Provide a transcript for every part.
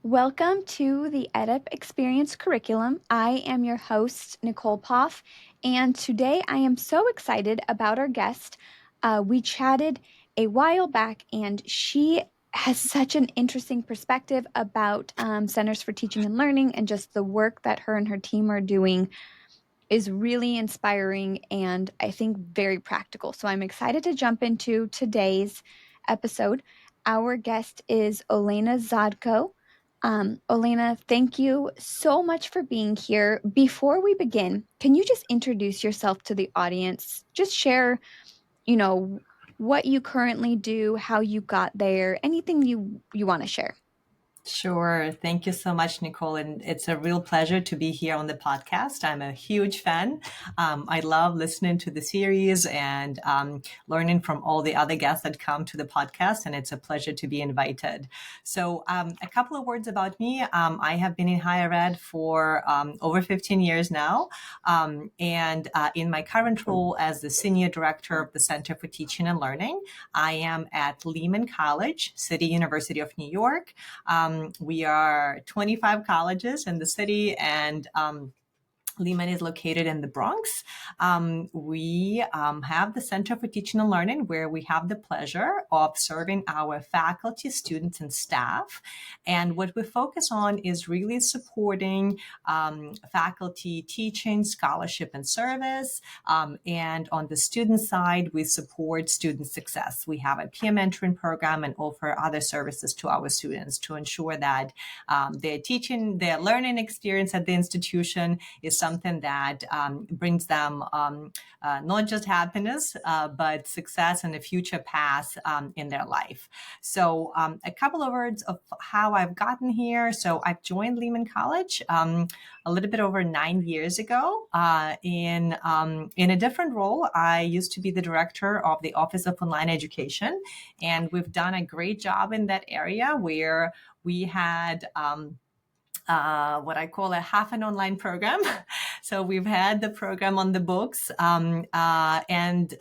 Welcome to the EdUp Experience Curriculum. I am your host, Nicole Poff, and today I am so excited about our guest. We chatted a while back, and she has such an interesting perspective about Centers for Teaching and Learning, and just the work that her and her team are doing is really inspiring and I think very practical. So I'm excited to jump into today's episode. Our guest is Olena Zhadko. Olena, thank you so much for being here. Before we begin, can you just introduce yourself to the audience? Just share, you know, what you currently do, how you got there, anything you want to share. Sure. Thank you so much, Nicole. And it's a real pleasure to be here on the podcast. I'm a huge fan. I love listening to the series and learning from all the other guests that come to the podcast. And it's a pleasure to be invited. So a couple of words about me. I have been in higher ed for over 15 years now. And in my current role as the Senior Director of the Center for Teaching and Learning, I am at Lehman College, City University of New York. We are 25 colleges in the city, and Lehman is located in the Bronx. We have the Center for Teaching and Learning, where we have the pleasure of serving our faculty, students, and staff. And what we focus on is really supporting faculty teaching, scholarship, and service. And on the student side, we support student success. We have a peer mentoring program and offer other services to our students to ensure that their learning experience at the institution is something that brings them not just happiness, but success and a future path in their life. So a couple of words of how I've gotten here. So I've joined Lehman College a little bit over 9 years ago in a different role. I used to be the director of the Office of Online Education, and we've done a great job in that area where we had what I call a half an online program. So we've had the program on the books, and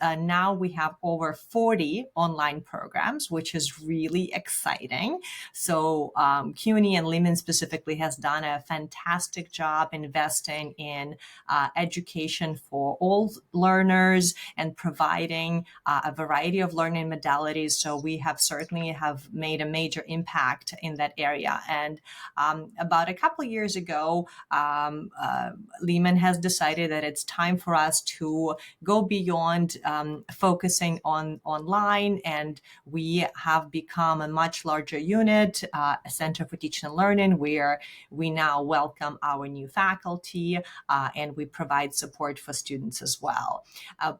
now we have over 40 online programs, which is really exciting. So CUNY and Lehman specifically has done a fantastic job investing in education for all learners and providing a variety of learning modalities. So we have certainly have made a major impact in that area. And about a couple of years ago, Lehman has decided that it's time for us to go beyond focusing on online, and we have become a much larger unit, a Center for Teaching and Learning, where we now welcome our new faculty and we provide support for students as well.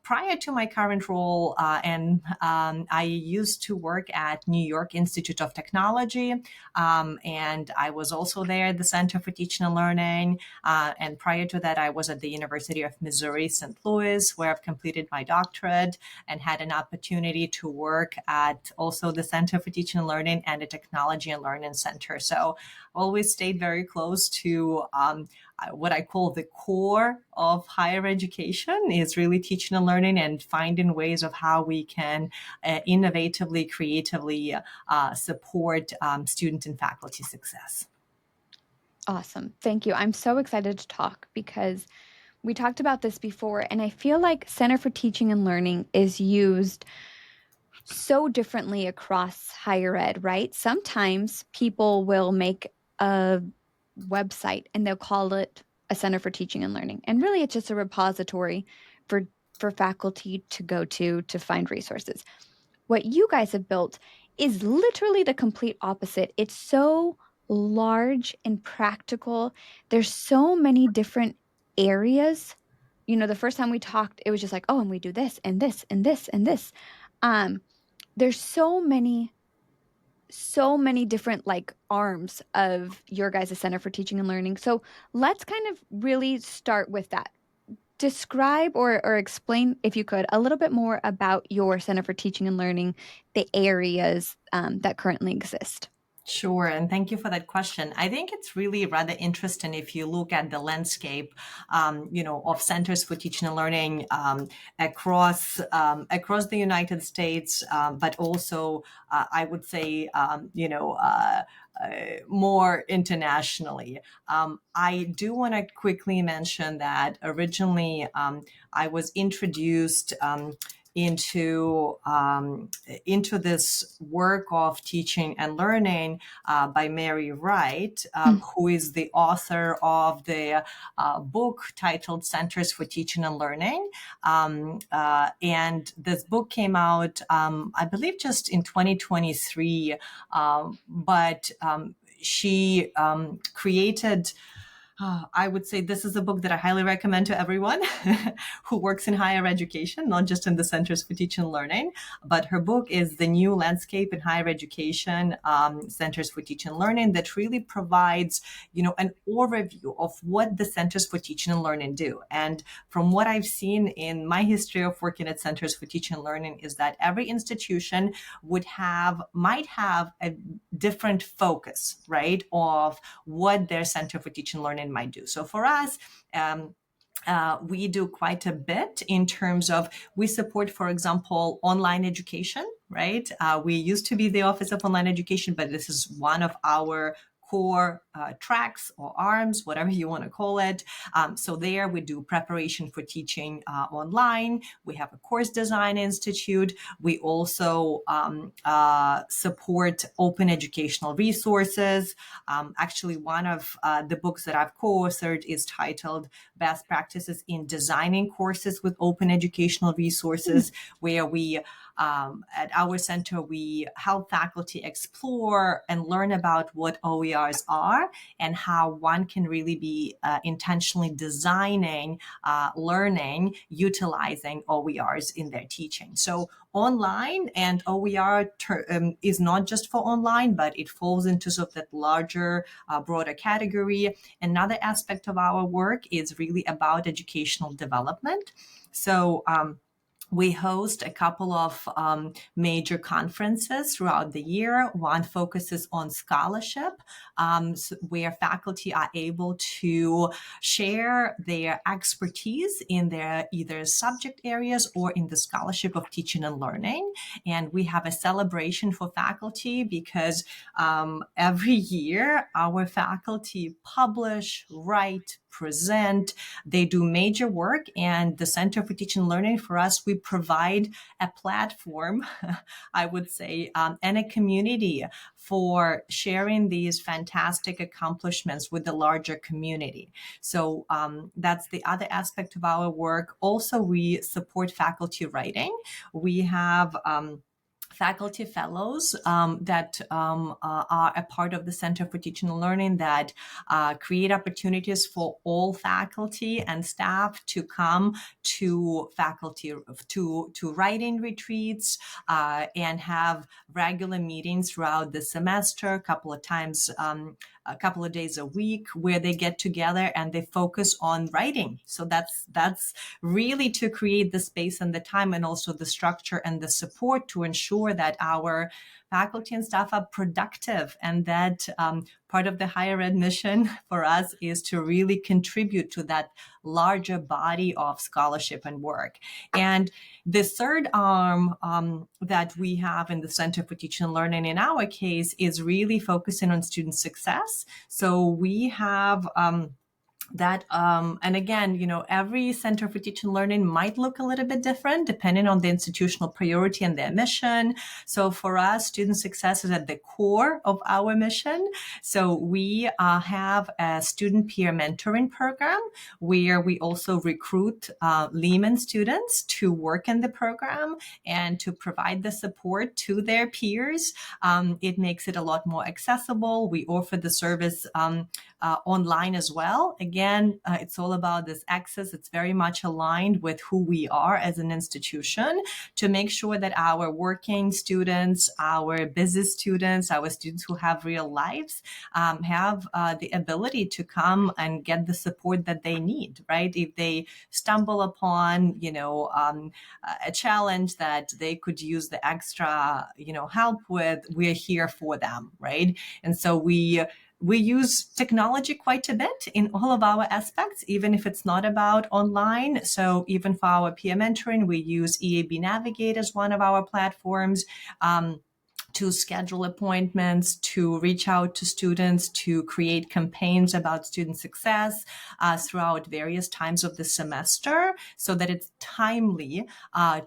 Prior to my current role, I used to work at New York Institute of Technology, and I was also there at the Center for Teaching and Learning. And prior to that, I was at the University of Missouri, St. Louis, where I've completed my doctorate and had an opportunity to work at also the Center for Teaching and Learning and the Technology and Learning Center. So always stayed very close to what I call the core of higher education is really teaching and learning and finding ways of how we can innovatively, creatively support student and faculty success. Awesome. Thank you. I'm so excited to talk because we talked about this before, and I feel like Center for Teaching and Learning is used so differently across higher ed, right? Sometimes people will make a website and they'll call it a Center for Teaching and Learning. And really, it's just a repository for faculty to go to find resources. What you guys have built is literally the complete opposite. It's so large and practical. There's so many different areas. The first time we talked, it was just like, oh, and we do this and this and this and this. There's so many different arms of your guys' Center for Teaching and Learning. So let's kind of really start with that. Describe or explain, if you could, a little bit more about your Center for Teaching and Learning, the areas that currently exist. Sure, and thank you for that question. I think it's really rather interesting if you look at the landscape, of centers for teaching and learning across the United States, but also I would say, more internationally. I do want to quickly mention that originally I was introduced. Into into this work of teaching and learning by Mary Wright, who is the author of the book titled Centers for Teaching and Learning. And this book came out, I believe, just in 2023, but she created I would say this is a book that I highly recommend to everyone who works in higher education, not just in the Centers for Teaching and Learning. But her book is The New Landscape in Higher Education, Centers for Teaching and Learning, that really provides, an overview of what the Centers for Teaching and Learning do. And from what I've seen in my history of working at Centers for Teaching and Learning is that every institution might have a different focus, right, of what their Center for Teaching and Learning might do. So for us, we do quite a bit in terms of we support, for example, online education, right? We used to be the Office of Online Education, but this is one of our core tracks or arms, whatever you want to call it. So there we do preparation for teaching online. We have a course design institute. We also support open educational resources. Actually, one of the books that I've co-authored is titled Best Practices in Designing Courses with Open Educational Resources, where we at our center, we help faculty explore and learn about what OERs are and how one can really be intentionally designing learning, utilizing OERs in their teaching. So online and OER is not just for online, but it falls into sort of that larger, broader category. Another aspect of our work is really about educational development. So, we host a couple of major conferences throughout the year. One focuses on scholarship, where faculty are able to share their expertise in their either subject areas or in the scholarship of teaching and learning. And we have a celebration for faculty because every year our faculty publish, write, present, they do major work, and the Center for Teaching and Learning, for us, we provide a platform, I would say, and a community for sharing these fantastic accomplishments with the larger community. So that's the other aspect of our work. Also, we support faculty writing. We have faculty fellows that are a part of the Center for Teaching and Learning that create opportunities for all faculty and staff to come to faculty to writing retreats and have regular meetings throughout the semester, a couple of times, a couple of days a week, where they get together and they focus on writing. So that's really to create the space and the time and also the structure and the support to ensure that our faculty and staff are productive, and that part of the higher ed mission for us is to really contribute to that larger body of scholarship and work. And the third arm that we have in the Center for Teaching and Learning in our case is really focusing on student success. So we have and again, every Center for Teaching and Learning might look a little bit different depending on the institutional priority and their mission. So for us, student success is at the core of our mission. So we have a student peer mentoring program where we also recruit Lehman students to work in the program and to provide the support to their peers. It makes it a lot more accessible. We offer the service online as well. again, it's all about this access. It's very much aligned with who we are as an institution to make sure that our working students, our busy students, our students who have real lives have the ability to come and get the support that they need, right? If they stumble upon, a challenge that they could use the extra, help with, we're here for them, right? And so we use technology quite a bit in all of our aspects, even if it's not about online. So even for our peer mentoring, we use EAB Navigate as one of our platforms. To schedule appointments, to reach out to students, to create campaigns about student success throughout various times of the semester so that it's timely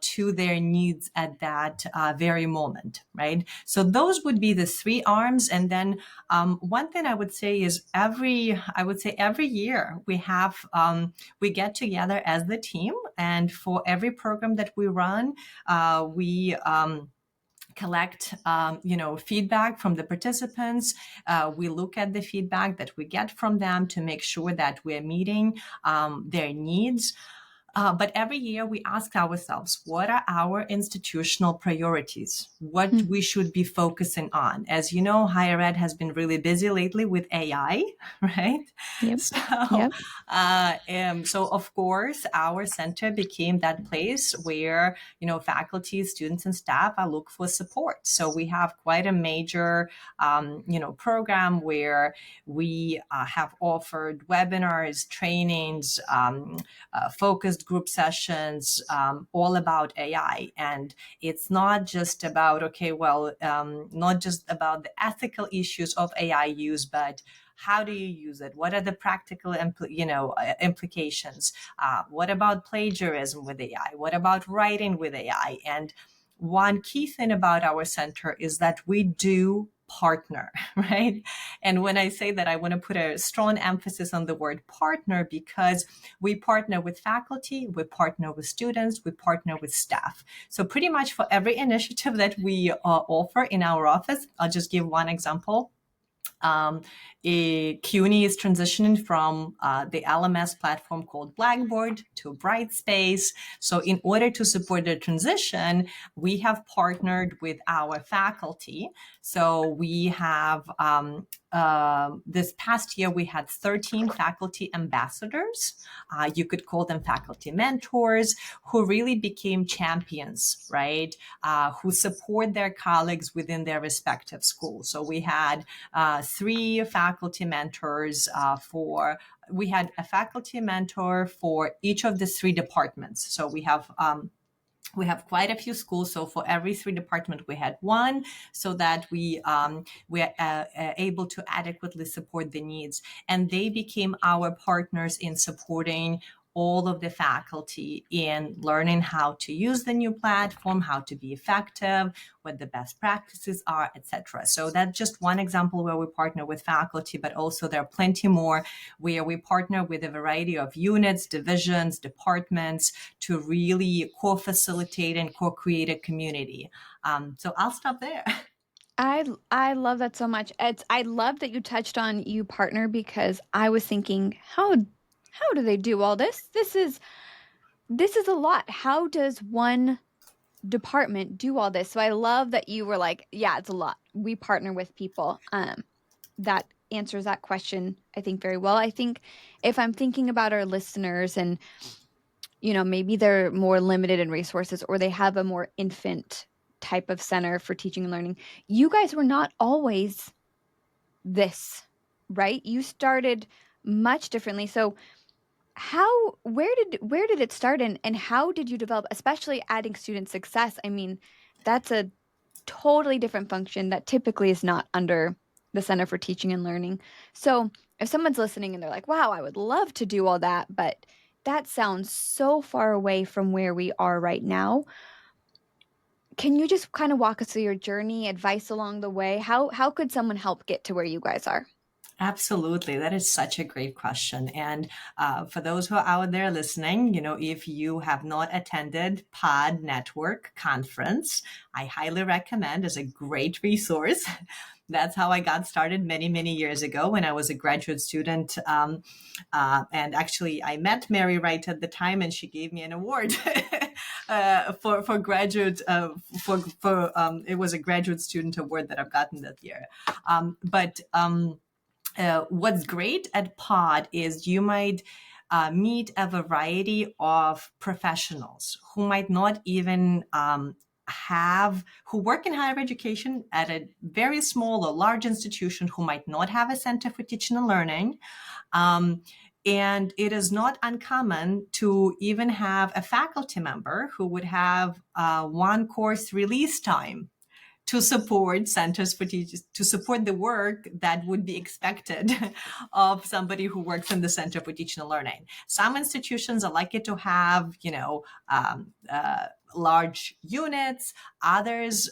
to their needs at that very moment, right? So those would be the three arms. And then one thing I would say is every year we get together as the team, and for every program that we run, we collect feedback from the participants. We look at the feedback that we get from them to make sure that we're meeting their needs. But every year we ask ourselves, what are our institutional priorities? What we should be focusing on? As you know, higher ed has been really busy lately with AI, right? Yep. So, Yep. so of course, our center became that place where, faculty, students, and staff are look for support. So we have quite a major, program where we have offered webinars, trainings, focused group sessions, all about AI. And it's not just about, not just about the ethical issues of AI use, but how do you use it? What are the practical implications? What about plagiarism with AI? What about writing with AI? And one key thing about our center is that we do partner, right? And when I say that, I want to put a strong emphasis on the word partner, because we partner with faculty, we partner with students, we partner with staff. So pretty much for every initiative that we offer in our office, I'll just give one example. CUNY is transitioning from the LMS platform called Blackboard to Brightspace. So in order to support the transition, we have partnered with our faculty. So we have this past year, we had 13 faculty ambassadors. You could call them faculty mentors, who really became champions, right? Who support their colleagues within their respective schools. So we had 3 faculty mentors we had a faculty mentor for each of the 3 departments. So we have quite a few schools. So for every 3 departments, we had one, so that we are able to adequately support the needs. And they became our partners in supporting all of the faculty in learning how to use the new platform, how to be effective, what the best practices are, etc. So that's just one example where we partner with faculty, but also there are plenty more where we partner with a variety of units, divisions, departments to really co-facilitate and co-create a community. So I'll stop there. I love that so much. I love that you touched on you partner, because I was thinking, how do they do all this? This is a lot. How does one department do all this? So I love that you were like, yeah, it's a lot. We partner with people. That answers that question, I think, very well. I think if I'm thinking about our listeners and, maybe they're more limited in resources, or they have a more infant type of center for teaching and learning, you guys were not always this, right? You started much differently. So where did it start, and how did you develop, especially adding student success? I mean, that's a totally different function that typically is not under the Center for Teaching and Learning. So if someone's listening and they're like, wow, I would love to do all that, but that sounds so far away from where we are right now. Can you just kind of walk us through your journey, advice along the way? How could someone help get to where you guys are? Absolutely. That is such a great question. And for those who are out there listening, if you have not attended Pod Network Conference, I highly recommend as a great resource. That's how I got started many, many years ago when I was a graduate student. And actually, I met Mary right at the time, and she gave me an award. For graduate for it was a graduate student award that I've gotten that year. But what's great at Pod is you might meet a variety of professionals who might not even who work in higher education at a very small or large institution, who might not have a center for teaching and learning. And it is not uncommon to even have a faculty member who would have one course release time to support centers for teachers, to support the work that would be expected of somebody who works in the Center for Teaching and Learning. Some institutions are lucky to have, large units. Others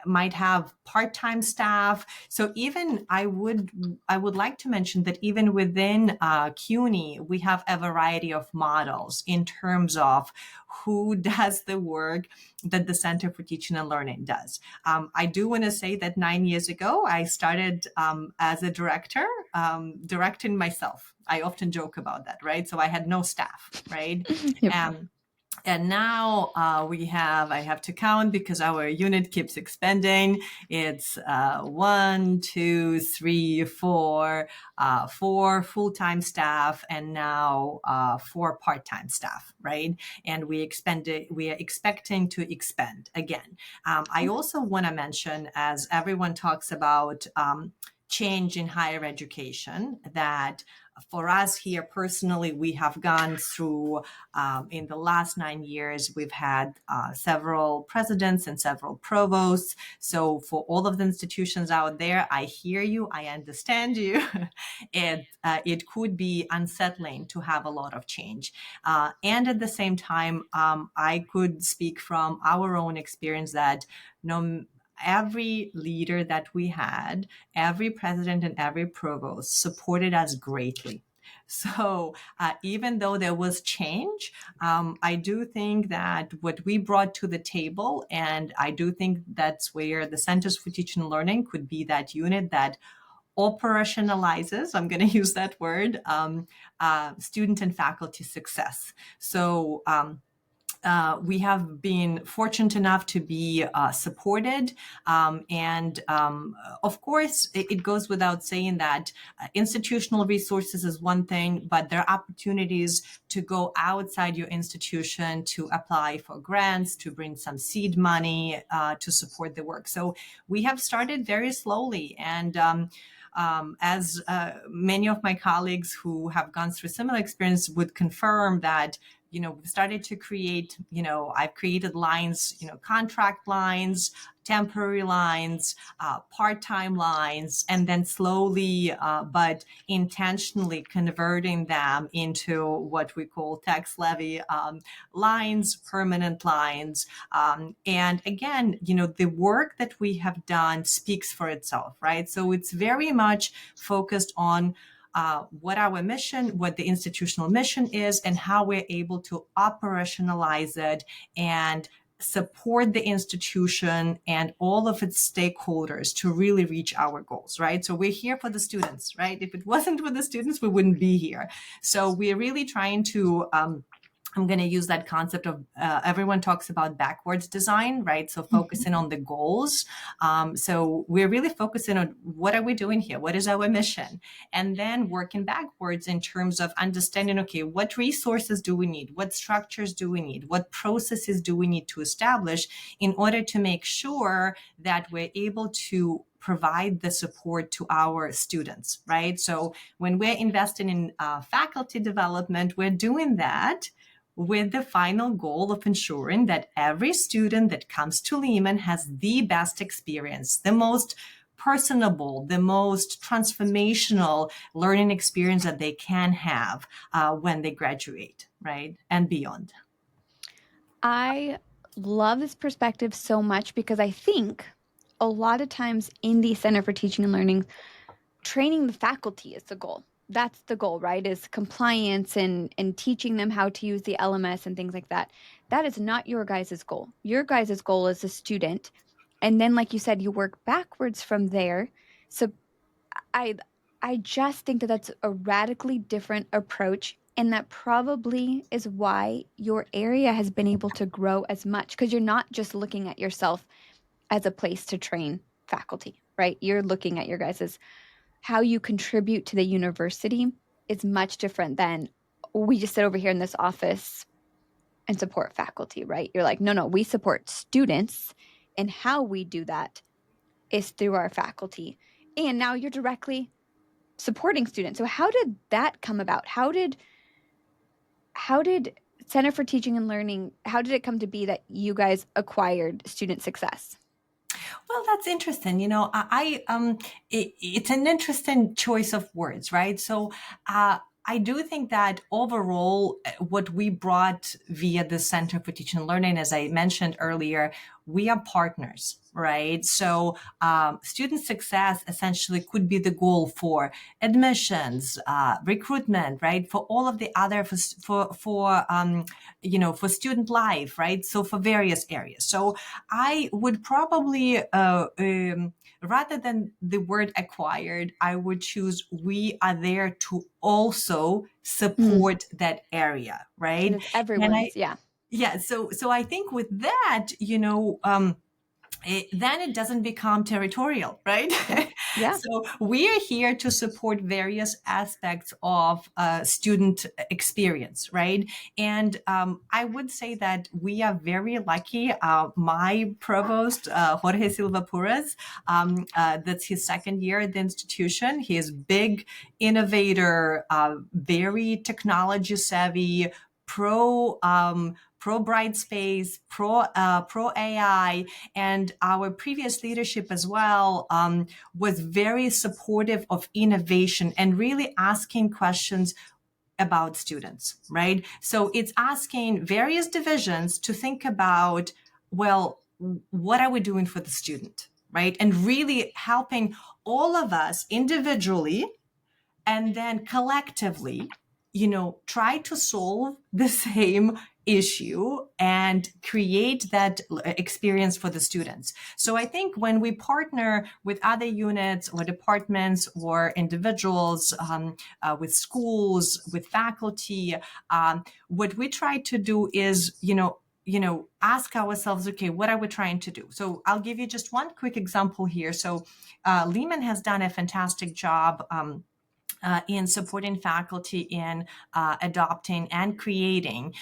might have part-time staff. So even I would like to mention that even within CUNY, we have a variety of models in terms of who does the work that the Center for Teaching and Learning does. I do want to say that 9 years ago, I started as a director, directing myself. I often joke about that, right? So I had no staff, right? Yep. And now I have to count because our unit keeps expanding. It's 1, 2, 3, 4, 4 full-time staff, and now 4 part-time staff, right? And we are expecting to expand again. I also want to mention, as everyone talks about change in higher education, that for us here personally, we have gone through, in the last 9 years, we've had several presidents and several provosts. So for all of the institutions out there, I hear you, I understand you. It could be unsettling to have a lot of change. And at the same time, I could speak from our own experience that every leader that we had, every president and every provost supported us greatly. So even though there was change, I do think that what we brought to the table, and I do think that's where the Centers for Teaching and Learning could be that unit that operationalizes, I'm going to use that word, student and faculty success. So we have been fortunate enough to be supported. Of course, it goes without saying that institutional resources is one thing, but there are opportunities to go outside your institution to apply for grants, to bring some seed money to support the work. So we have started very slowly. And as many of my colleagues who have gone through similar experience would confirm that, we've started to create, I've created lines, contract lines, temporary lines, part-time lines, and then slowly but intentionally converting them into what we call tax levy lines, permanent lines. And again, the work that we have done speaks for itself, right? So it's very much focused on what our mission, what the institutional mission is, and how we're able to operationalize it and support the institution and all of its stakeholders to really reach our goals, right? So we're here for the students, right? If it wasn't for the students, we wouldn't be here. So we're really trying to I'm going to use that concept of everyone talks about backwards design, right? So focusing on the goals. So we're really focusing on what are we doing here? What is our mission? And then working backwards in terms of understanding, okay, what resources do we need? What structures do we need? What processes do we need to establish in order to make sure that we're able to provide the support to our students, right? So when we're investing in faculty development, we're doing that with the final goal of ensuring that every student that comes to Lehman has the best experience, the most personable, the most transformational learning experience that they can have when they graduate, right? And beyond. I love this perspective so much because I think a lot of times in the Center for Teaching and Learning, training the faculty is the goal. That's the goal, right? Is compliance and teaching them how to use the LMS and things like that. That is not your guys' goal. Your guys' goal is a student. And then, like you said, you work backwards from there. So I I just think that that's a radically different approach. And that probably is why your area has been able to grow as much, because you're not just looking at yourself as a place to train faculty, right? You're looking at your guys' as how you contribute to the university is much different than we just sit over here in this office and support faculty, right? You're like, no, no, we support students, and how we do that is through our faculty. And now you're directly supporting students. So how did that come about? How did Center for Teaching and Learning, how did it come to be that you guys acquired student success? Well, that's interesting. It's an interesting choice of words, right? So, I do think that overall, what we brought via the Center for Teaching and Learning, as I mentioned earlier, we are partners, right? So, student success essentially could be the goal for admissions, recruitment, right? For all of the other, for student life, right? So for various areas. So I would probably, rather than the word acquired, I would choose we are there to also Mm. support that area, And right? it's And I, everyone's, yeah. yeah, so I think with that, then it doesn't become territorial, right? Yeah. Yeah. So we are here to support various aspects of student experience, right? And I would say that we are very lucky. My provost, Jorge Silva Puras, that's his second year at the institution. He is big innovator, very technology savvy, pro bright space, pro AI, and our previous leadership as well was very supportive of innovation and really asking questions about students, right? So it's asking various divisions to think about, well, what are we doing for the student, right? And really helping all of us individually and then collectively, try to solve the same issue and create that experience for the students. So I think when we partner with other units or departments or individuals, with schools, with faculty, what we try to do is, ask ourselves, okay, what are we trying to do? So I'll give you just one quick example here. So Lehman has done a fantastic job in supporting faculty in adopting and creating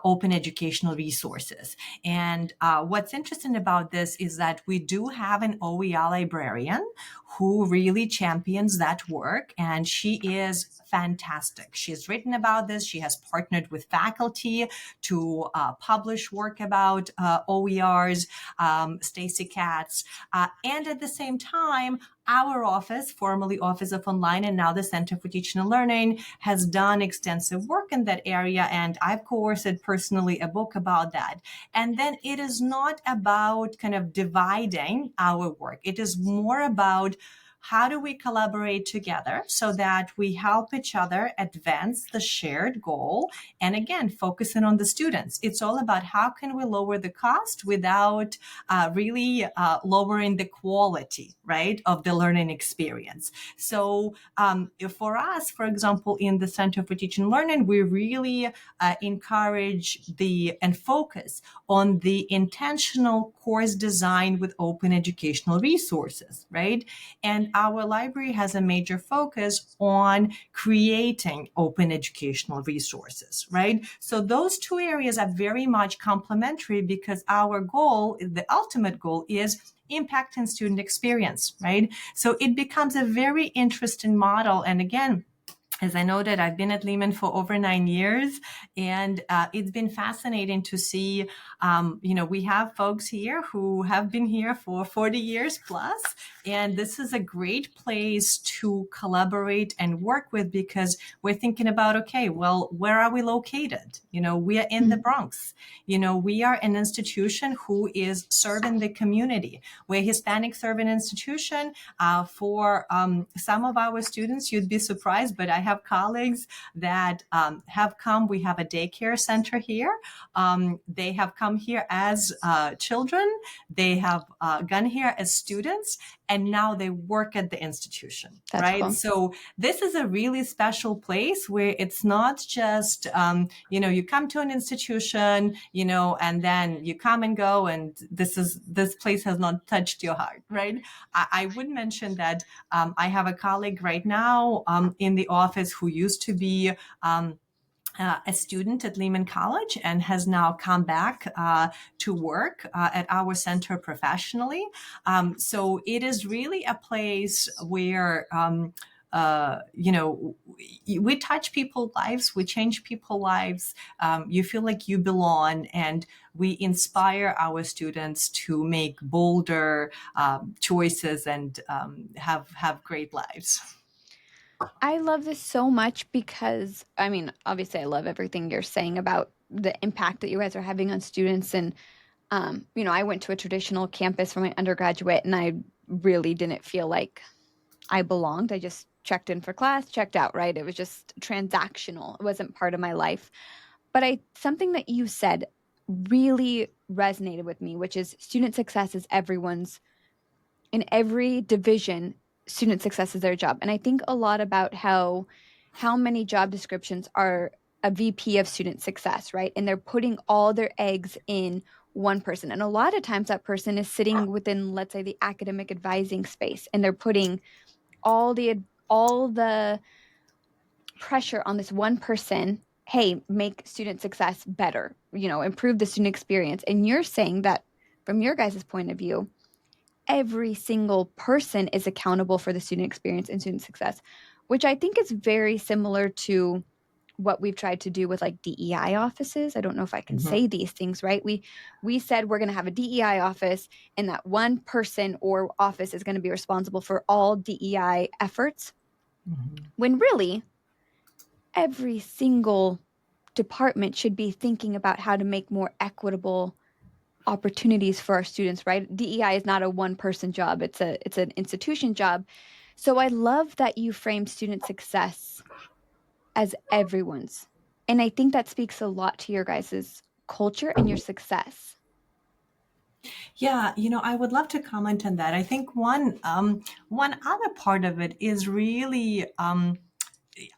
open educational resources. And what's interesting about this is that we do have an OER librarian who really champions that work, and she is fantastic. She's written about this. She has partnered with faculty to publish work about OERs, Stacy Katz, and at the same time, our office, formerly Office of Online and now the Center for Teaching and Learning, has done extensive work in that area. And I've co-authored personally a book about that. And then it is not about kind of dividing our work. It is more about how do we collaborate together so that we help each other advance the shared goal? And again, focusing on the students. It's all about how can we lower the cost without really lowering the quality, right, of the learning experience. So for us, for example, in the Center for Teaching and Learning, we really encourage and focus on the intentional course design with open educational resources, right? And our library has a major focus on creating open educational resources, right? So those two areas are very much complementary because our goal, the ultimate goal, is impacting student experience, right? So it becomes a very interesting model. And again, as I know that I've been at Lehman for over 9 years, and it's been fascinating to see. We have folks here who have been here for 40 years plus, and this is a great place to collaborate and work with because we're thinking about, okay, well, where are we located? We are in the Mhm. Bronx. We are an institution who is serving the community. We're a Hispanic serving institution. For some of our students, you'd be surprised, but I have colleagues that have come. We have a daycare center here. They have come here as children. They have gone here as students, and now they work at the institution, That's right? cool. So this is a really special place where it's not just, you come to an institution, and then you come and go, and this place has not touched your heart, right? I would mention that I have a colleague right now in the office who used to be a student at Lehman College and has now come back to work at our center professionally. So it is really a place where we touch people's lives, we change people's lives. You feel like you belong, and we inspire our students to make bolder choices and have great lives. I love this so much because, I mean, obviously, I love everything you're saying about the impact that you guys are having on students. And, I went to a traditional campus for my undergraduate, and I really didn't feel like I belonged. I just checked in for class, checked out, right? It was just transactional. It wasn't part of my life. But something that you said really resonated with me, which is student success is everyone's, in every division, student success is their job. And I think a lot about how many job descriptions are a VP of student success, right? And they're putting all their eggs in one person. And a lot of times that person is sitting within, let's say, the academic advising space, and they're putting all the pressure on this one person. Hey, make student success better, improve the student experience. And you're saying that from your guys' point of view, every single person is accountable for the student experience and student success, which I think is very similar to what we've tried to do with like DEI offices. I don't know if I can Mhm. say these things, right? We said we're going to have a DEI office, and that one person or office is going to be responsible for all DEI efforts, Mhm. when really every single department should be thinking about how to make more equitable opportunities for our students, right? DEI is not a one person job. It's an institution job. So I love that you frame student success as everyone's. And I think that speaks a lot to your guys' culture and your success. Yeah, I would love to comment on that. I think one other part of it is really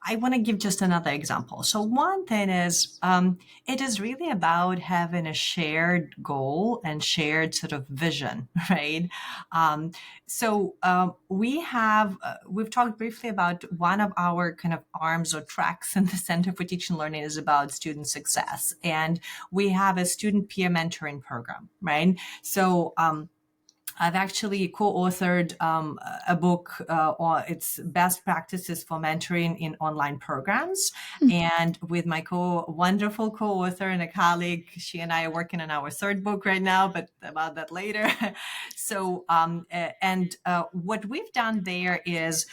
I want to give just another example. So one thing is, it is really about having a shared goal and shared sort of vision, right? Um, we've talked briefly about one of our kind of arms or tracks in the Center for Teaching and Learning is about student success, and we have a student peer mentoring program, right? So, I've actually co-authored a book on its best practices for mentoring in online programs, Hmm. and with my wonderful co-author and a colleague, she and I are working on our third book right now, but about that later. So, and what we've done there is.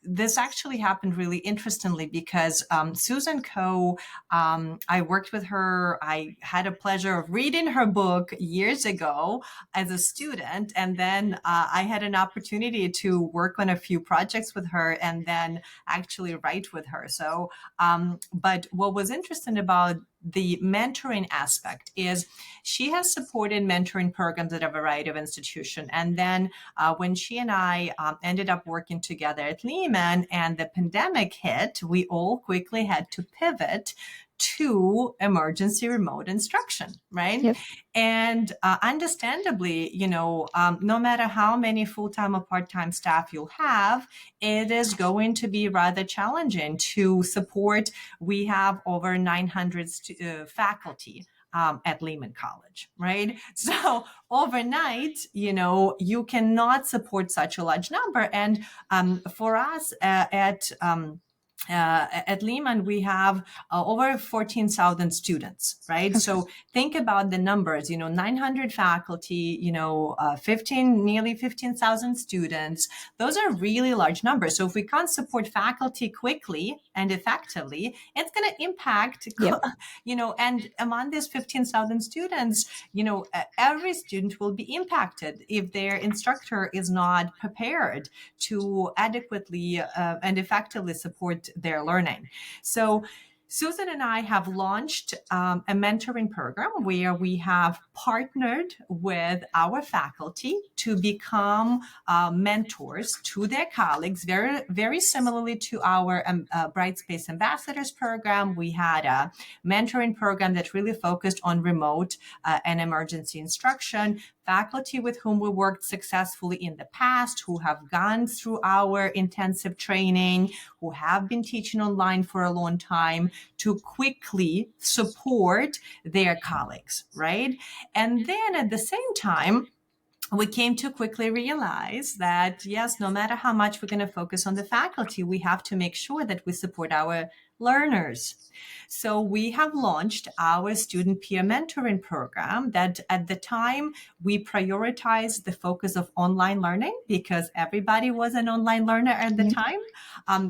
This actually happened really interestingly because Susan Coe, I worked with her. I had a pleasure of reading her book years ago as a student. And then I had an opportunity to work on a few projects with her and then actually write with her. So, but what was interesting about the mentoring aspect is she has supported mentoring programs at a variety of institutions. And then when she and I ended up working together at Lehman and the pandemic hit, we all quickly had to pivot to emergency remote instruction, right? Yep. And understandably, no matter how many full-time or part-time staff you'll have, it is going to be rather challenging to support. We have over 900 faculty at Lehman College, right? So overnight, you cannot support such a large number. And for us at Lehman, we have over 14,000 students, right? Okay. So think about the numbers, 900 faculty, nearly 15,000 students. Those are really large numbers. So if we can't support faculty quickly and effectively, it's going to impact, Yep. and among these 15,000 students, every student will be impacted if their instructor is not prepared to adequately and effectively support their learning. So Susan and I have launched a mentoring program where we have partnered with our faculty to become mentors to their colleagues, very, very similarly to our Bright Space Ambassadors program. We had a mentoring program that really focused on remote and emergency instruction. Faculty with whom we worked successfully in the past, who have gone through our intensive training, who have been teaching online for a long time, to quickly support their colleagues, right? And then at the same time, we came to quickly realize that, yes, no matter how much we're going to focus on the faculty, we have to make sure that we support our learners. So we have launched our student peer mentoring program that at the time we prioritized the focus of online learning because everybody was an online learner at the time.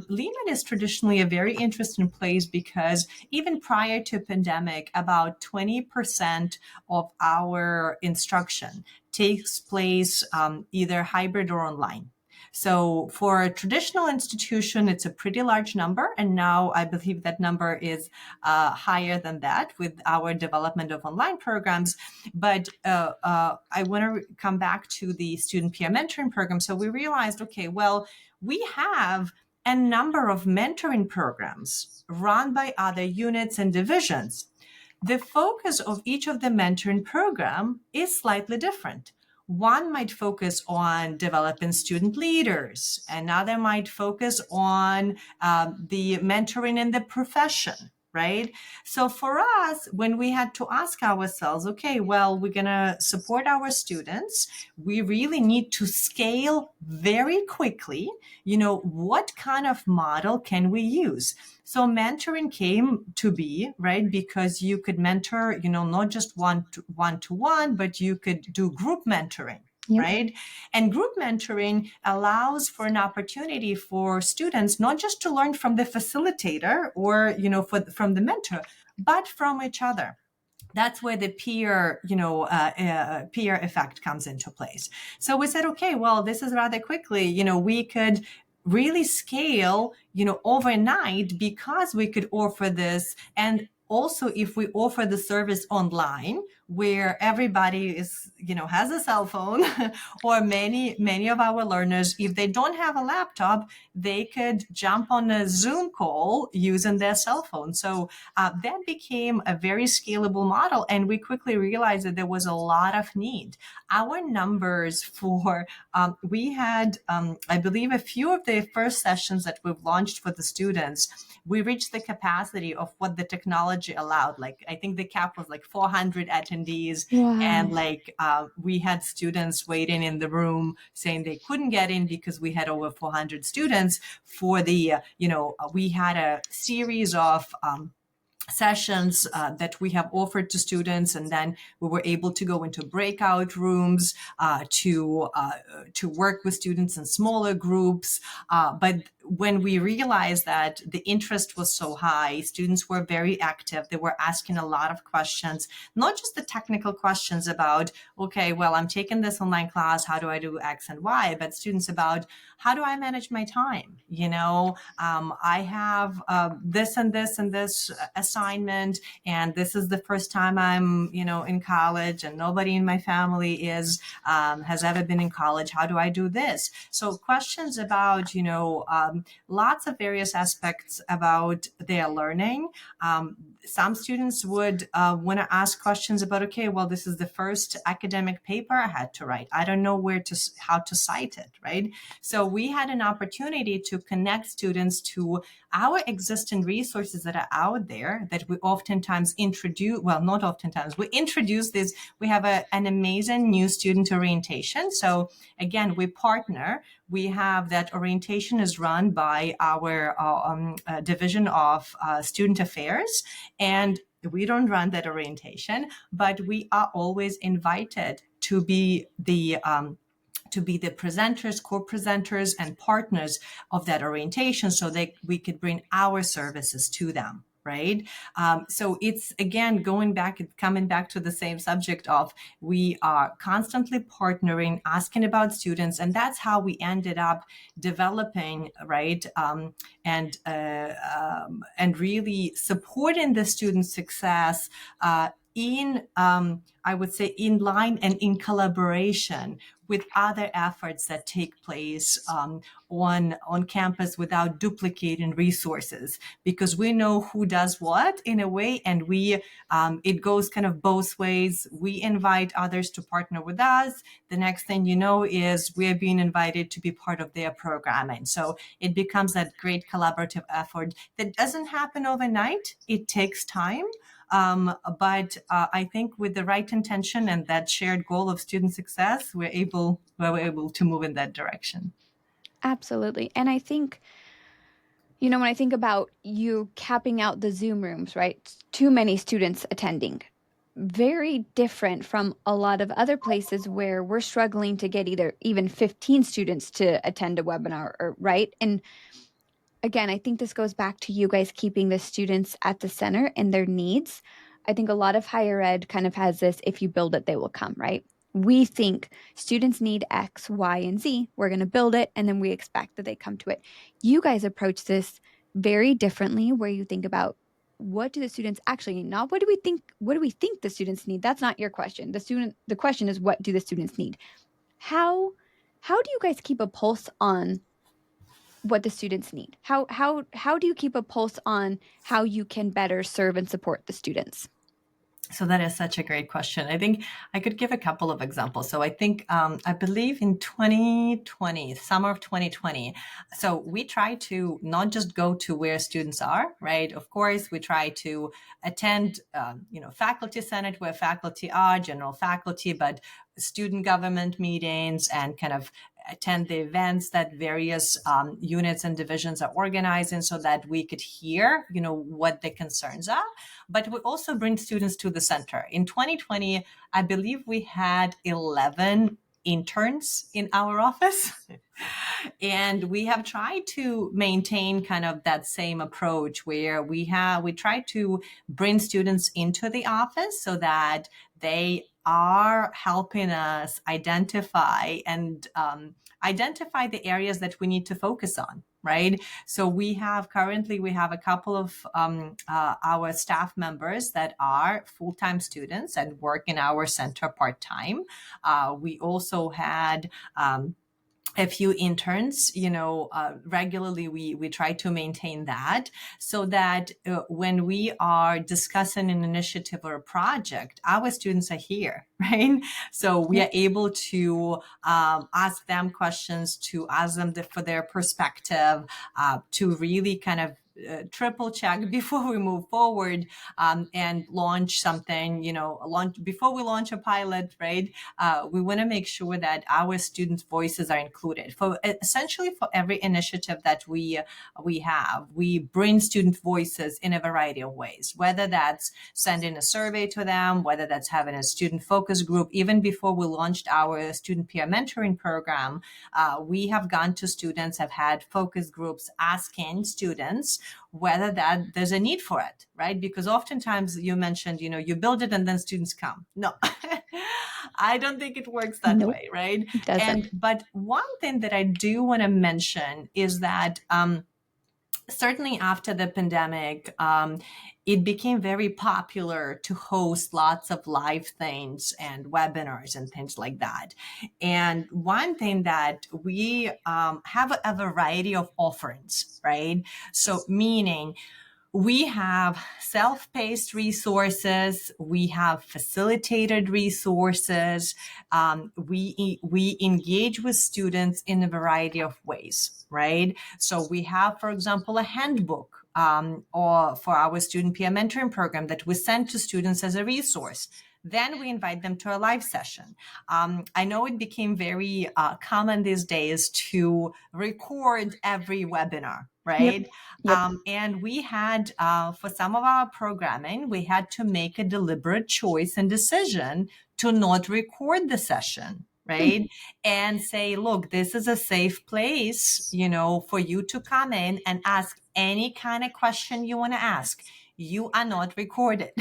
Lehman is traditionally a very interesting place because even prior to pandemic, about 20% of our instruction takes place either hybrid or online. So for a traditional institution, it's a pretty large number. And now I believe that number is higher than that with our development of online programs. But I want to come back to the student peer mentoring program. So we realized, okay, well, we have a number of mentoring programs run by other units and divisions. The focus of each of the mentoring program is slightly different. One might focus on developing student leaders. Another might focus on the mentoring in the profession, right? So for us, when we had to ask ourselves, okay, well, we're going to support our students. We really need to scale very quickly. What kind of model can we use? So mentoring came to be, right? Because you could mentor, not just one to one, but you could do group mentoring. Yep. Right. And group mentoring allows for an opportunity for students, not just to learn from the facilitator or, from the mentor, but from each other. That's where the peer effect comes into place. So we said, okay, well, this is rather quickly, we could really scale, overnight because we could offer this. And also, if we offer the service online, where everybody is, has a cell phone, or many of our learners, if they don't have a laptop, they could jump on a Zoom call using their cell phone. So that became a very scalable model, and we quickly realized that there was a lot of need. Our numbers for we had, I believe, a few of the first sessions that we've launched for the students, we reached the capacity of what the technology allowed. Like, I think the cap was like 400 attendees. Wow. And we had students waiting in the room saying they couldn't get in because we had over 400 students for the, we had a series of sessions that we have offered to students, and then we were able to go into breakout rooms to work with students in smaller groups. But when we realized that the interest was so high, students were very active. They were asking a lot of questions, not just the technical questions about, okay, well, I'm taking this online class, how do I do X and Y, but students about, how do I manage my time? I have this and this and this assignment, and this is the first time I'm, in college, and nobody in my family has ever been in college. How do I do this? So questions about, lots of various aspects about their learning. Some students would want to ask questions about, okay, well, this is the first academic paper I had to write. I don't know how to cite it, right? So we had an opportunity to connect students to our existing resources that are out there that we oftentimes introduce. Well, not oftentimes, we introduce this. We have an amazing new student orientation. So again, we partner. We have that orientation is run by our Division of Student Affairs, and we don't run that orientation, but we are always invited to be the presenters, co-presenters, and partners of that orientation so that we could bring our services to them, right? So it's, again, coming back to the same subject of we are constantly partnering, asking about students, and that's how we ended up developing, right? And really supporting the student success I would say, in line and in collaboration with other efforts that take place on campus without duplicating resources, because we know who does what in a way, and it goes kind of both ways. We invite others to partner with us. The next thing you know is we're being invited to be part of their programming. So it becomes that great collaborative effort that doesn't happen overnight. It takes time. But I think with the right intention and that shared goal of student success, we're able to move in that direction. Absolutely. And I think, when I think about you capping out the Zoom rooms, right? Too many students attending. Very different from a lot of other places where we're struggling to get even 15 students to attend a webinar, or right? And again, I think this goes back to you guys keeping the students at the center and their needs. I think a lot of higher ed kind of has this, if you build it, they will come, right? We think students need X, Y, and Z. We're going to build it, and then we expect that they come to it. You guys approach this very differently, where you think about what do the students actually need? Not what do we think the students need? That's not your question. The question is, what do the students need? How do you guys keep a pulse on what the students need? How do you keep a pulse on how you can better serve and support the students? So that is such a great question. I think I could give a couple of examples. So I think, I believe in 2020, summer of 2020, so we try to not just go to where students are, right? Of course, we try to attend, faculty senate where faculty are, general faculty, but student government meetings and kind of attend the events that various units and divisions are organizing so that we could hear, what the concerns are. But we also bring students to the center. In 2020, I believe we had 11 interns in our office. And we have tried to maintain kind of that same approach where we try to bring students into the office so that they are helping us identify the areas that we need to focus on, right? So currently we have a couple of our staff members that are full-time students and work in our center part-time. We also had a few interns, regularly we try to maintain that so that when we are discussing an initiative or a project, our students are here, right? So we are able to ask them questions, to ask them for their perspective, to really kind of triple check before we move forward and launch something, before we launch a pilot, right? We want to make sure that our students' voices are included. Essentially for every initiative that we have, we bring student voices in a variety of ways, whether that's sending a survey to them, whether that's having a student focus group. Even before we launched our student peer mentoring program, we have gone to students, have had focus groups asking students whether that there's a need for it, right? Because oftentimes you mentioned, you build it and then students come. No, I don't think it works that way, right? It doesn't. But one thing that I do want to mention is that certainly after the pandemic, it became very popular to host lots of live things and webinars and things like that. And one thing that we have a variety of offerings, right? So, meaning we have self-paced resources, we have facilitated resources, we engage with students in a variety of ways, right? So we have, for example, a handbook or for our student peer mentoring program that we send to students as a resource. Then we invite them to a live session. I know it became very common these days to record every webinar, Yep. right? Yep. And we had, for some of our programming, we had to make a deliberate choice and decision to not record the session, Hmm. right? And say, look, this is a safe place, for you to come in and ask any kind of question you want to ask. You are not recorded.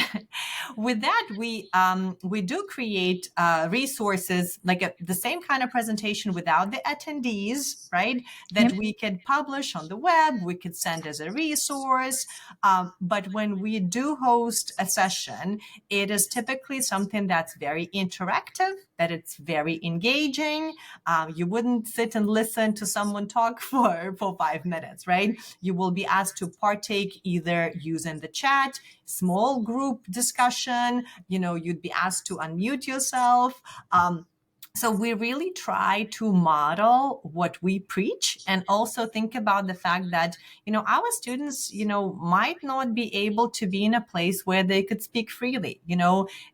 With that, we do create resources like the same kind of presentation without the attendees, right? That Yep. we could publish on the web, we could send as a resource. But when we do host a session, it is typically something that's very interactive, that it's very engaging. You wouldn't sit and listen to someone talk for 5 minutes, right? You will be asked to partake either using the chat, small group discussion, you'd be asked to unmute yourself. So we really try to model what we preach and also think about the fact that, our students, might not be able to be in a place where they could speak freely.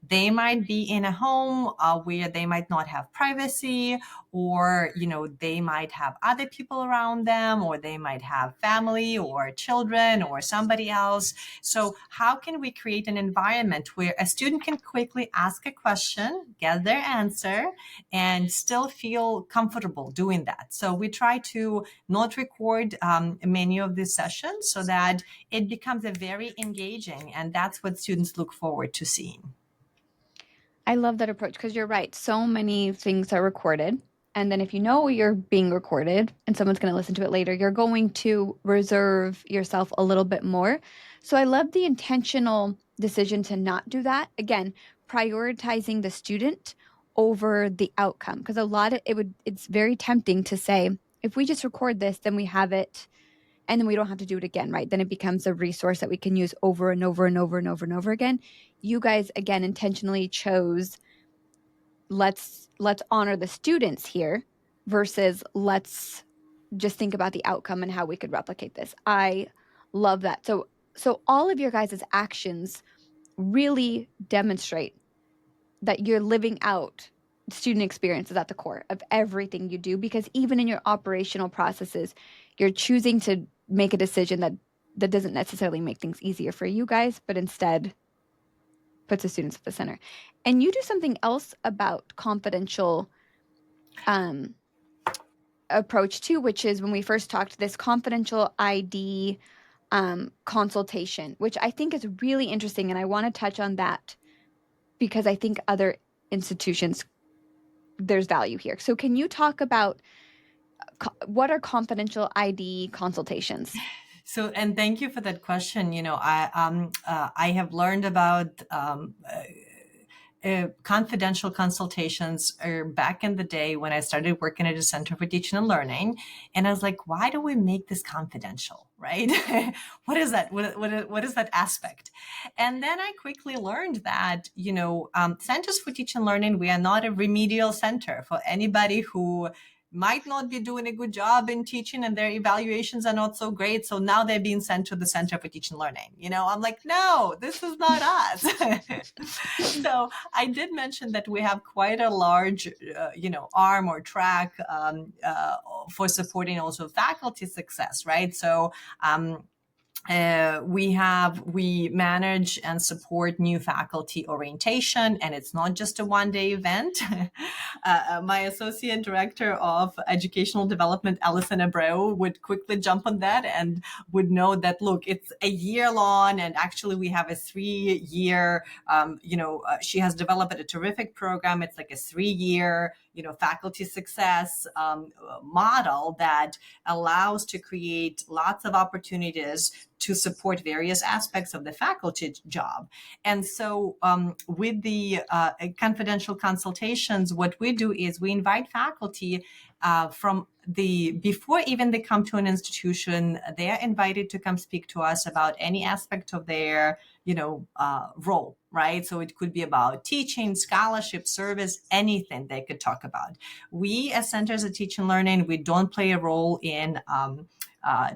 They might be in a home where they might not have privacy, or, they might have other people around them, or they might have family or children or somebody else. So how can we create an environment where a student can quickly ask a question, get their answer, and still feel comfortable doing that? So we try to not record many of these sessions so that it becomes a very engaging, and that's what students look forward to seeing. I love that approach because you're right. So many things are recorded. And then if you know you're being recorded and someone's going to listen to it later, you're going to reserve yourself a little bit more. So I love the intentional decision to not do that. Again, prioritizing the student over the outcome because a lot of it's very tempting to say, if we just record this, then we have it and then we don't have to do it again, right? Then it becomes a resource that we can use over and over and over and over and over again. You guys again intentionally chose let's honor the students here versus let's just think about the outcome and how we could replicate this. I love that. So all of your guys' actions really demonstrate that you're living out student experiences at the core of everything you do because even in your operational processes you're choosing to make a decision that doesn't necessarily make things easier for you guys but instead puts the students at the center. And you do something else about confidential um, approach too, which is when we first talked this confidential ID consultation, which I think is really interesting, and I want to touch on that because I think other institutions there's value here. So, can you talk about what are confidential ID consultations? So, and thank you for that question. I have learned about confidential consultations back in the day when I started working at a Center for Teaching and Learning. And I was like, why do we make this confidential, right? What is that? What is that aspect? And then I quickly learned that, Centers for Teaching and Learning, we are not a remedial center for anybody who might not be doing a good job in teaching and their evaluations are not so great. So now they're being sent to the Center for Teaching and Learning. I'm like, no, this is not us. So I did mention that we have quite a large, arm or track for supporting also faculty success, right? So we manage and support new faculty orientation, and it's not just a one-day event. My associate director of educational development, Alison Abreu, would quickly jump on that and would know that, look, it's a year long, and actually we have a 3-year, she has developed a terrific program. It's like a 3-year, faculty success model that allows to create lots of opportunities to support various aspects of the faculty job. And so with the confidential consultations, what we do is we invite faculty from before even they come to an institution, they are invited to come speak to us about any aspect of their role, right? So it could be about teaching, scholarship, service, anything they could talk about. We as Centers of Teaching and Learning, we don't play a role in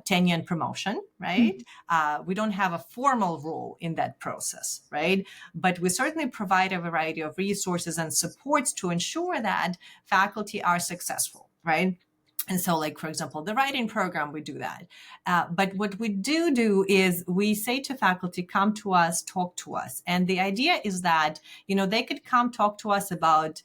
tenure and promotion, right? We don't have a formal role in that process, right? But we certainly provide a variety of resources and supports to ensure that faculty are successful, right? And so, like, for example, the writing program, we do that. But what we do is we say to faculty, come to us, talk to us. And the idea is that, they could come talk to us about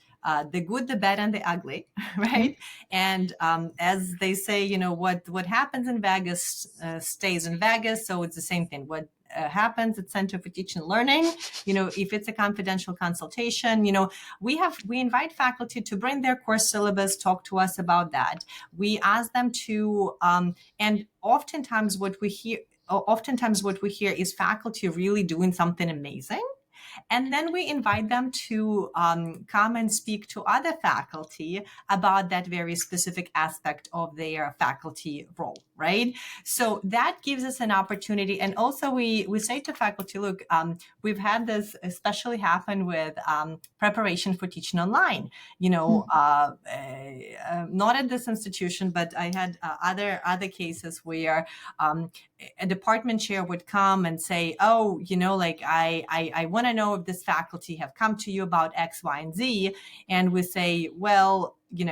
the good, the bad, and the ugly, right? And as they say, what happens in Vegas stays in Vegas. So it's the same thing. What happens at Center for Teaching and Learning, if it's a confidential consultation, we invite faculty to bring their course syllabus, talk to us about that. We ask them to, and oftentimes what we hear is faculty really doing something amazing. And then we invite them to come and speak to other faculty about that very specific aspect of their faculty role, right? So that gives us an opportunity. And also we say to faculty, look, we've had this especially happen with preparation for teaching online. Not at this institution, but I had other cases where a department chair would come and say, oh, I want to know if this faculty have come to you about X, Y, and Z. And we say, well, you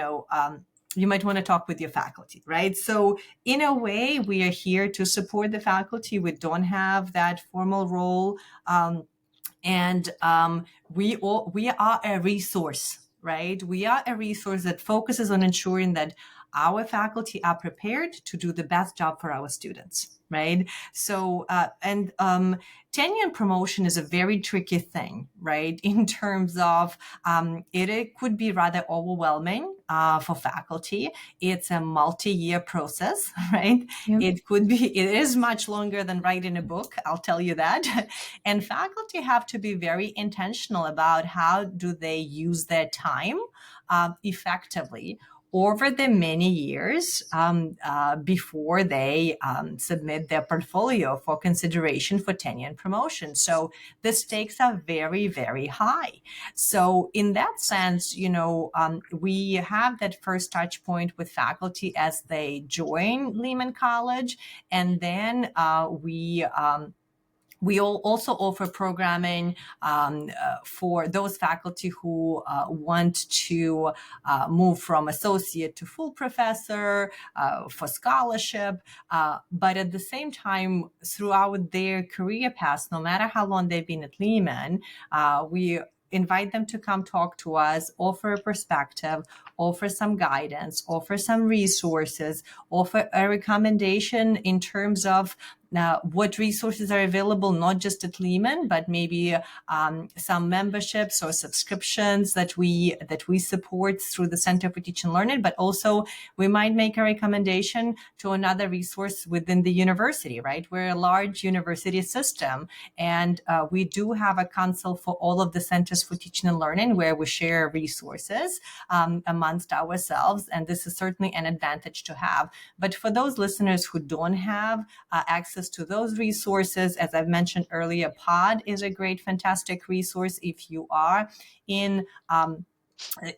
might want to talk with your faculty, right? So in a way, we are here to support the faculty. We don't have that formal role. We are a resource, right? We are a resource that focuses on ensuring that our faculty are prepared to do the best job for our students, right? So, tenure and promotion is a very tricky thing, right? In terms of, it could be rather overwhelming for faculty. It's a multi-year process, right? Yep. It is much longer than writing a book, I'll tell you that. And faculty have to be very intentional about how do they use their time effectively over the many years before they submit their portfolio for consideration for tenure and promotion. So the stakes are very, very high. So in that sense, we have that first touch point with faculty as they join Lehman College, and then we also offer programming for those faculty who want to move from associate to full professor for scholarship. But at the same time, throughout their career path, no matter how long they've been at Lehman, we invite them to come talk to us, offer a perspective, offer some guidance, offer some resources, offer a recommendation in terms of what resources are available, not just at Lehman, but maybe some memberships or subscriptions that we support through the Center for Teaching and Learning. But also, we might make a recommendation to another resource within the university. Right, we're a large university system, and we do have a council for all of the Centers for Teaching and Learning where we share resources amongst ourselves, and this is certainly an advantage to have. But for those listeners who don't have access to those resources, as I've mentioned earlier, POD is a great, fantastic resource if you are in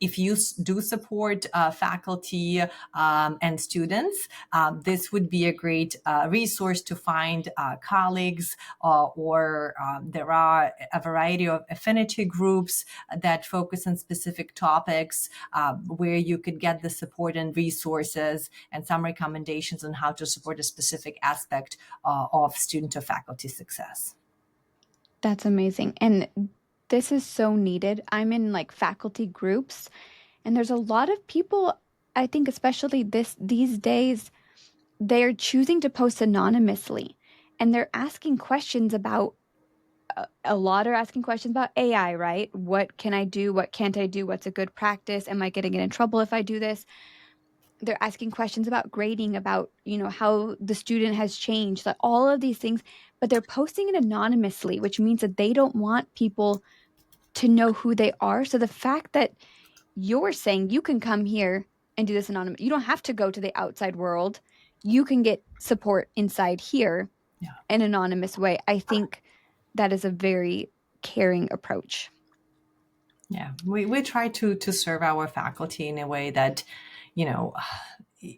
if you do support faculty and students. This would be a great resource to find colleagues, or there are a variety of affinity groups that focus on specific topics where you could get the support and resources and some recommendations on how to support a specific aspect of student or faculty success. That's amazing. And this is so needed. I'm in like faculty groups, and there's a lot of people, I think especially these days, they're choosing to post anonymously, and they're asking questions about a lot are asking questions about AI, right? What can I do? What can't I do? What's a good practice? Am I going to get in trouble if I do this? They're asking questions about grading, about, how the student has changed, like all of these things, but they're posting it anonymously, which means that they don't want people to know who they are. So the fact that you're saying you can come here and do this anonymous, you don't have to go to the outside world. You can get support inside here Yeah. an anonymous way. I think that is a very caring approach. Yeah, we try to serve our faculty in a way that, you know,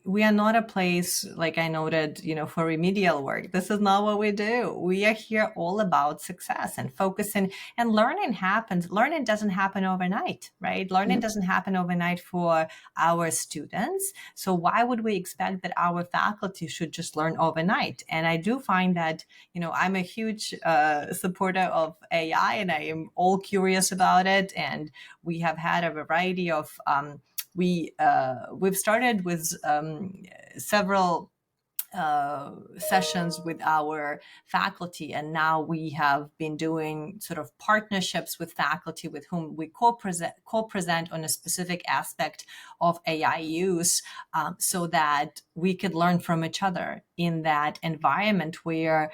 we are not a place, like I noted, for remedial work. This is not what we do. We are here all about success and focusing, and learning doesn't happen overnight, right? Learning Yep. doesn't happen overnight for our students. So why would we expect that our faculty should just learn overnight? And I do find that, I'm a huge supporter of AI, and I am all curious about it. And we have had a variety of we've started with several sessions with our faculty, and now we have been doing sort of partnerships with faculty with whom we co-present on a specific aspect of AI use, so that we could learn from each other in that environment where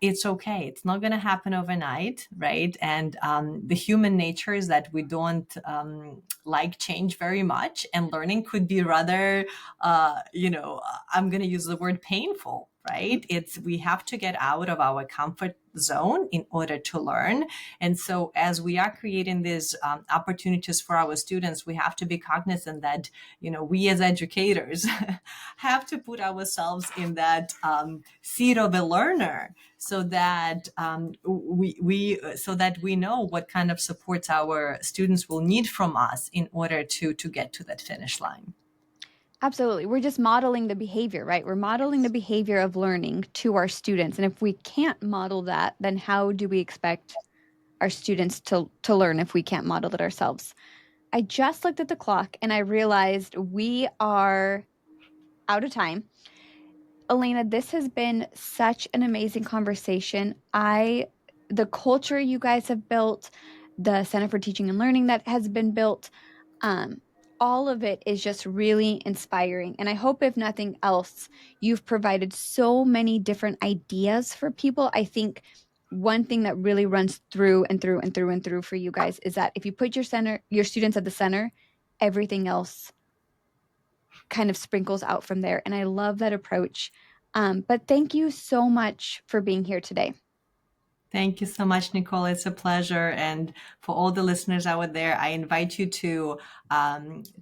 it's okay. It's not going to happen overnight, right? And the human nature is that we don't like change very much, and learning could be rather, I'm going to use the word painful, right? We have to get out of our comfort zone in order to learn. And so as we are creating these opportunities for our students, we have to be cognizant that, we as educators have to put ourselves in that seat of a learner, so that we know what kind of supports our students will need from us in order to get to that finish line. Absolutely. We're just modeling the behavior, right? We're modeling the behavior of learning to our students. And if we can't model that, then how do we expect our students to learn if we can't model it ourselves? I just looked at the clock and I realized we are out of time. Olena, this has been such an amazing conversation. The culture you guys have built, the Center for Teaching and Learning that has been built, um, all of it is just really inspiring. And I hope, if nothing else, you've provided so many different ideas for people. I think one thing that really runs through and through and through and through for you guys is that if you put your students at the center, everything else kind of sprinkles out from there. And I love that approach. But thank you so much for being here today. Thank you so much, Nicole. It's a pleasure. And for all the listeners out there, I invite you to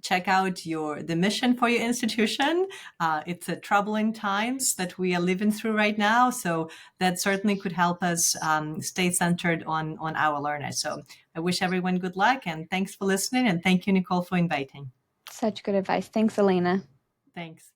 check out the mission for your institution. It's a troubling times that we are living through right now, so that certainly could help us stay centered on our learners. So I wish everyone good luck, and thanks for listening. And thank you, Nicole, for inviting. Such good advice. Thanks, Olena. Thanks.